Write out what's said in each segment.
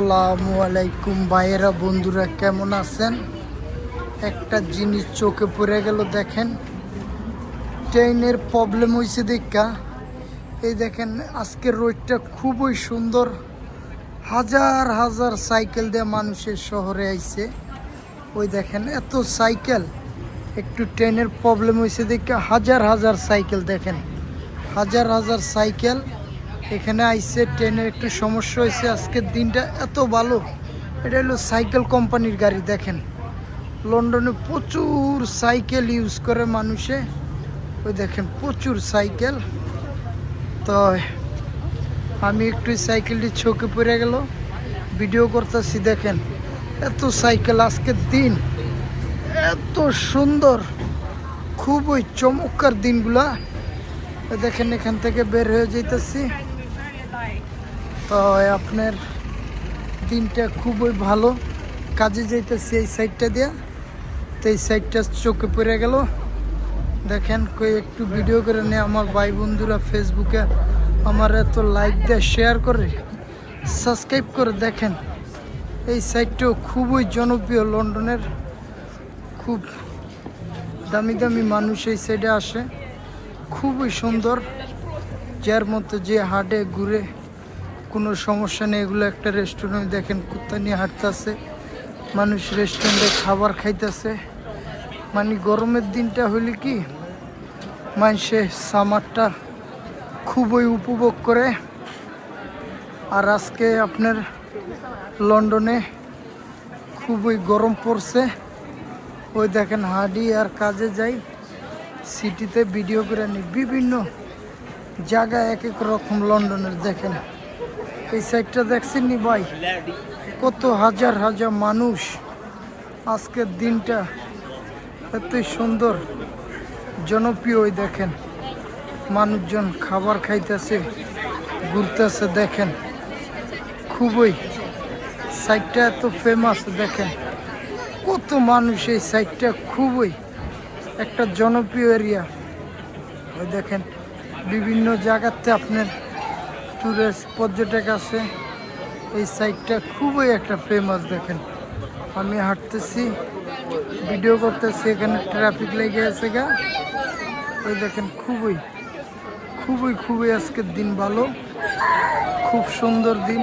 আসসালামু আলাইকুম ভাইয়েরা, বন্ধুরা কেমন আছেন? একটা জিনিস চোখে পড়ে গেল, দেখেন ট্রেনের প্রবলেম হয়েছে দেখা। এই দেখেন আজকের রোডটা খুবই সুন্দর, হাজার হাজার সাইকেল দিয়ে মানুষের শহরে আইছে। ওই দেখেন এত সাইকেল, একটু ট্রেনের প্রবলেম হয়েছে দেখা হাজার হাজার সাইকেল, দেখেন হাজার হাজার সাইকেল এখানে আইছে। ট্রেনের একটু সমস্যা হয়েছে, আজকের দিনটা এত ভালো। এটা হলো সাইকেল কোম্পানির গাড়ি। দেখেন লন্ডনে প্রচুর সাইকেল ইউজ করে মানুষে, ওই দেখেন প্রচুর সাইকেল। তো আমি একটু সাইকেলটি চোখে পড়ে গেল, ভিডিও করতেছি। দেখেন এত সাইকেল, আজকের দিন এত সুন্দর, খুবই চমৎকার দিনগুলা। দেখেন এখান থেকে বের হয়ে যাইতেছি। তো আপনার দিনটা খুবই ভালো, কাজে যাইতেছি এই সাইডটা দিয়া। তো এই সাইডটা চোখে পড়ে গেল। দেখেন কই একটু ভিডিও করে নিয়ে আমার ভাই বন্ধুরা ফেসবুকে আমার এত লাইক দেয়, শেয়ার করে, সাবস্ক্রাইব করে। দেখেন এই সাইডটাও খুবই জনপ্রিয়, লন্ডনের খুব দামি দামি মানুষ এই সাইডে আসে, খুবই সুন্দর। যার মতো যে হাটে ঘুরে কোনো সমস্যা নেই। এগুলো একটা রেস্টুরেন্ট, দেখেন কুত্তা নিয়ে হাঁটতেছে মানুষ, রেস্টুরেন্টে খাবার খাইতেছে। মানে গরমের দিনটা হইলে কি মানুষে সামারটা খুবই উপভোগ করে। আর আজকে আপনার লন্ডনে খুবই গরম পড়ছে। ওই দেখেন হাঁটি আর কাজে যাই, সিটিতে ভিডিও করে নিই, বিভিন্ন জায়গায় এক এক রকম লন্ডনের। দেখেন এই সাইডটা দেখছেন নি ভাই, কত হাজার হাজার মানুষ। আজকের দিনটা এতই সুন্দর, জনপ্রিয়। ওই দেখেন মানুষজন খাবার খাইতেছে, ঘুরতেছে। দেখেন খুবই সাইডটা এত ফেমাস, দেখেন কত মানুষ। এই সাইডটা খুবই একটা জনপ্রিয় এরিয়া। ওই দেখেন বিভিন্ন জায়গাতে আপনার টুরিস্ট পর্যটক আছে। এই সাইডটা খুবই একটা ফেমাস। দেখেন আমি হাঁটতেছি, ভিডিও করতেছি, এখানে ট্রাফিক লেগে আছে গা। ওই দেখেন খুবই খুবই খুবই আজকের দিন ভালো, খুব সুন্দর দিন।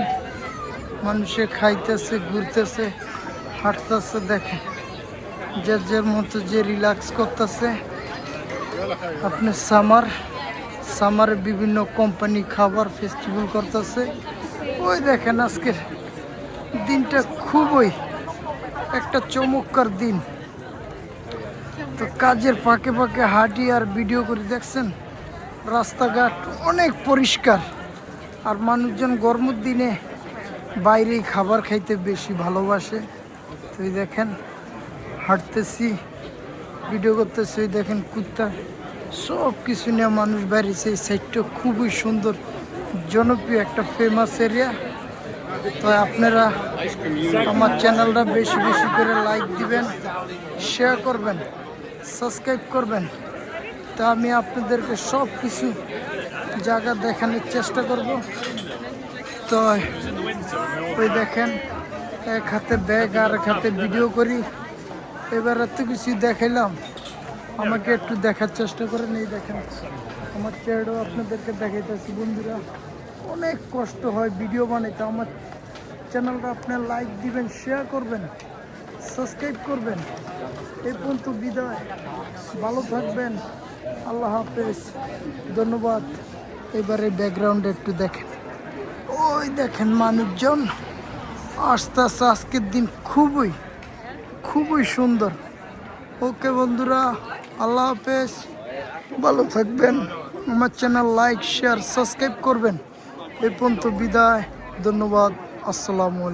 মানুষে খাইতেছে, ঘুরতেছে, হাঁটতেছে। দেখেন যার যার মতো যে রিল্যাক্স করতেছে। আপনার সামারে বিভিন্ন কোম্পানি খাবার ফেস্টিভ্যাল করতেছে। ওই দেখেন আজকের দিনটা খুবই একটা চমৎকার দিন। তো কাজের ফাঁকে ফাঁকে হাঁটি আর ভিডিও করে। দেখছেন রাস্তাঘাট অনেক পরিষ্কার। আর মানুষজন গরমের দিনে বাইরেই খাবার খাইতে বেশি ভালোবাসে। তো এই দেখেন হাঁটতেছি, ভিডিও করতেছি। ওই দেখেন কুত্তা, সব কিছু নিয়ে মানুষ বেরিয়েছে। এই সাইডটা খুবই সুন্দর, জনপ্রিয় একটা ফেমাস এরিয়া। তো আপনারা আমার চ্যানেলটা বেশি বেশি করে লাইক দিবেন, শেয়ার করবেন, সাবস্ক্রাইব করবেন। তা আমি আপনাদেরকে সব কিছু জায়গা দেখানোর চেষ্টা করব। তো ওই দেখেন এক হাতে ব্যাগ আর এক হাতে ভিডিও করি। এবার এত কিছু দেখাইলাম, আমাকে একটু দেখার চেষ্টা করে নেই। দেখেন আমার চেহারাও আপনাদেরকে দেখাইতেছি। বন্ধুরা অনেক কষ্ট হয় ভিডিও বানাইতে। আমার চ্যানেলটা আপনার লাইক দিবেন, শেয়ার করবেন, সাবস্ক্রাইব করবেন। এই পর্যন্ত বিদায়, ভালো থাকবেন, আল্লাহ হাফেজ, ধন্যবাদ। এবারে ব্যাকগ্রাউন্ডে একটু দেখেন, ওই দেখেন মানুষজন আস্তে আস্তে। আজকের দিন খুবই খুবই সুন্দর। ওকে বন্ধুরা, আল্লাহ হাফেজ, ভালো থাকবেন। আমার চ্যানেল লাইক শেয়ার সাবস্ক্রাইব করবেন। এই পর্যন্ত বিদায়, ধন্যবাদ, আসসালামু আলাইকুম।